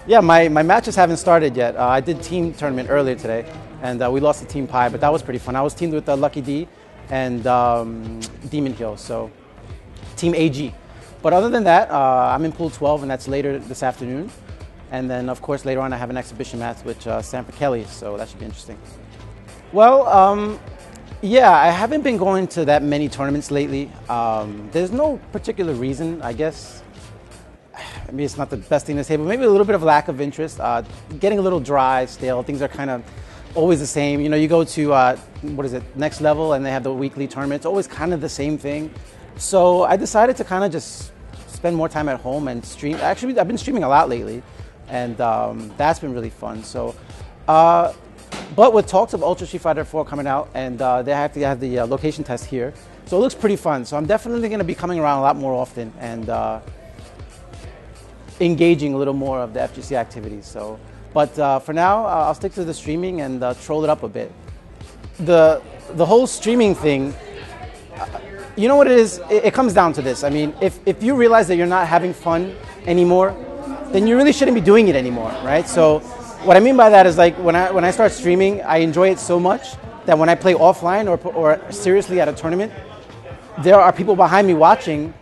Yeah, my matches haven't started yet. I did team tournament earlier today, and we lost to Team Pi, but that was pretty fun. I was teamed with Lucky D and Demon Hill, so Team AG. But other than that, I'm in Pool 12, and that's later this afternoon. And then, of course, later on I have an exhibition match with Sanford Kelly, so that should be interesting. Well, yeah, I haven't been going to that many tournaments lately. There's no particular reason, I guess. Maybe it's not the best thing to say, but maybe a little bit of lack of interest. Getting a little dry, stale. Things are kind of always the same. You know, you go to, what is it, Next Level, and they have the weekly tournament. It's always kind of the same thing. So I decided to kind of just spend more time at home and stream. Actually, I've been streaming a lot lately, and that's been really fun. So, but with talks of Ultra Street Fighter 4 coming out, and they have to have the location test here. So it looks pretty fun. So I'm definitely going to be coming around a lot more often and engaging a little more of the FGC activities. So, but for now, I'll stick to the streaming and troll it up a bit. The whole streaming thing, you know what it is? It comes down to this. I mean, if you realize that you're not having fun anymore, then you really shouldn't be doing it anymore, right? So what I mean by that is, like, when I start streaming, I enjoy it so much that when I play offline or seriously at a tournament, there are people behind me watching.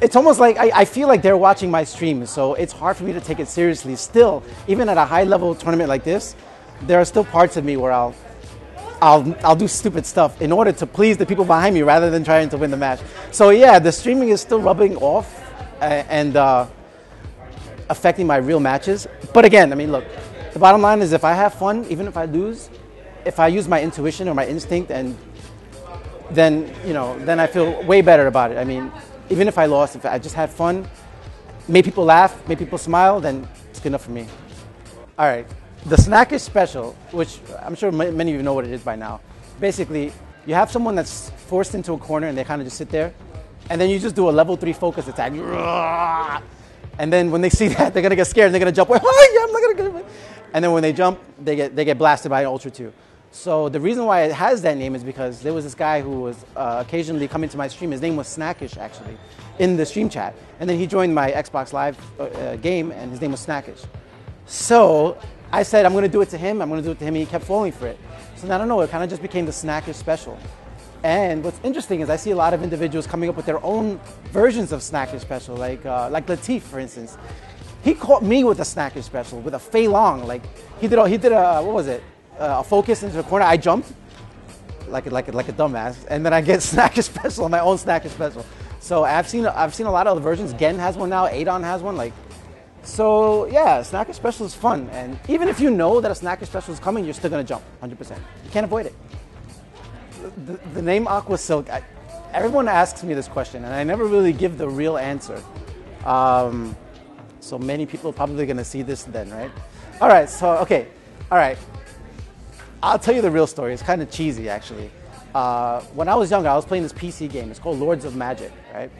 It's almost like I feel like they're watching my stream, so it's hard for me to take it seriously. Still, even at a high-level tournament like this, there are still parts of me where I'll do stupid stuff in order to please the people behind me rather than trying to win the match. So yeah, the streaming is still rubbing off and affecting my real matches. But again, I mean, look, the bottom line is if I have fun, even if I lose, if I use my intuition or my instinct, and then I feel way better about it. I mean, even if I lost, if I just had fun, made people laugh, made people smile, then it's good enough for me. All right, the Snackish special, which I'm sure many of you know what it is by now. Basically, you have someone that's forced into a corner and they kind of just sit there, and then you just do a level 3 focus attack. And then when they see that, they're gonna get scared and they're gonna jump away. Oh, yeah, I'm not gonna get it. And then when they jump, they get blasted by an Ultra 2. So the reason why it has that name is because there was this guy who was occasionally coming to my stream. His name was Snackish, actually, in the stream chat. And then he joined my Xbox Live game, and his name was Snackish. So I said, I'm going to do it to him. I'm going to do it to him, and he kept falling for it. So I don't know, it kind of just became the Snackish special. And what's interesting is I see a lot of individuals coming up with their own versions of Snackish special, like Latif, for instance. He caught me with a Snackish special, with a Fei Long. Like, he did a, what was it? A focus into the corner. I jumped like a dumbass, and then I get Snackish special, my own Snackish special. So I've seen a lot of other versions. Gen has one now. Adon has one. Like, so yeah, Snackish special is fun. And even if you know that a Snackish special is coming, you're still gonna jump 100%. You can't avoid it. The name Aquasilk. Everyone asks me this question, and I never really give the real answer. So many people are probably gonna see this then, right? All right. So okay. All right. I'll tell you the real story. It's kind of cheesy, actually. When I was younger, I was playing this PC game. It's called Lords of Magic, right?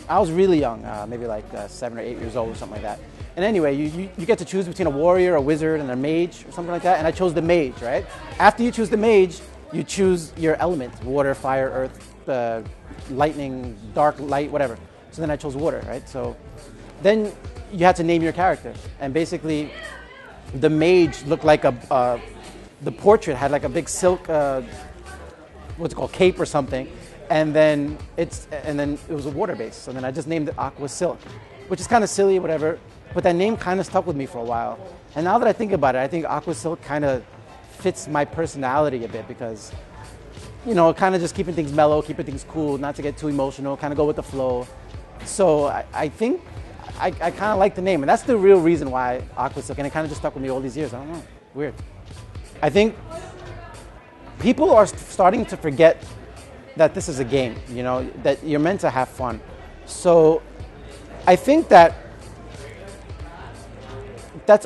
I was really young, maybe like 7 or 8 years old or something like that. And anyway, you get to choose between a warrior, a wizard, and a mage or something like that. And I chose the mage, right? After you choose the mage, you choose your element: water, fire, earth, lightning, dark, light, whatever. So then I chose water, right? So then you had to name your character. And basically, the mage looked like the portrait had like a big silk, what's it called, cape or something, and then it was a water base. So then I just named it Aquasilk, which is kind of silly, whatever. But that name kind of stuck with me for a while. And now that I think about it, I think Aquasilk kind of fits my personality a bit because, kind of just keeping things mellow, keeping things cool, not to get too emotional, kind of go with the flow. So I think I kind of like the name, and that's the real reason why Aquasilk, and it kind of just stuck with me all these years. I don't know, weird. I think people are starting to forget that this is a game, that you're meant to have fun. So I think that's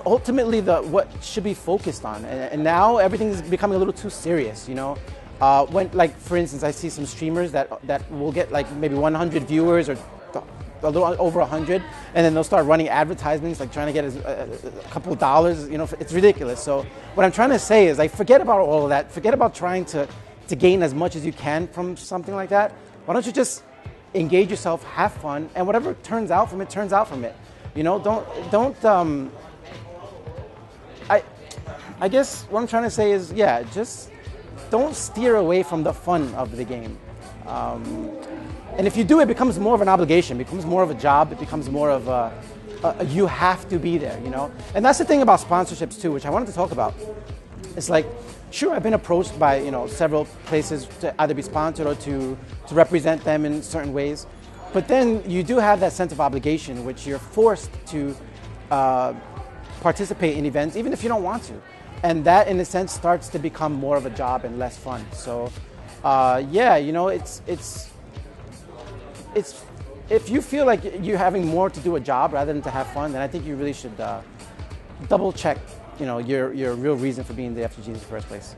ultimately what should be focused on. And now everything is becoming a little too serious, When, like, for instance, I see some streamers that will get like maybe 100 viewers or a little over 100, and then they'll start running advertisements, like trying to get a couple of dollars. It's ridiculous. So what I'm trying to say is, like, forget about all of that. Forget about trying to gain as much as you can from something like that. Why don't you just engage yourself, have fun, and whatever turns out from it, turns out from it. Don't I guess what I'm trying to say is, yeah, just don't steer away from the fun of the game. And if you do, it becomes more of an obligation, it becomes more of a job, it becomes more of you have to be there, you know? And that's the thing about sponsorships too, which I wanted to talk about. It's like, sure, I've been approached by, you know, several places to either be sponsored or to represent them in certain ways. But then you do have that sense of obligation, which you're forced to participate in events, even if you don't want to. And that, in a sense, starts to become more of a job and less fun. So, yeah, you know, it's if you feel like you're having more to do a job rather than to have fun, then I think you really should double check, you know, your real reason for being the FTG in the first place.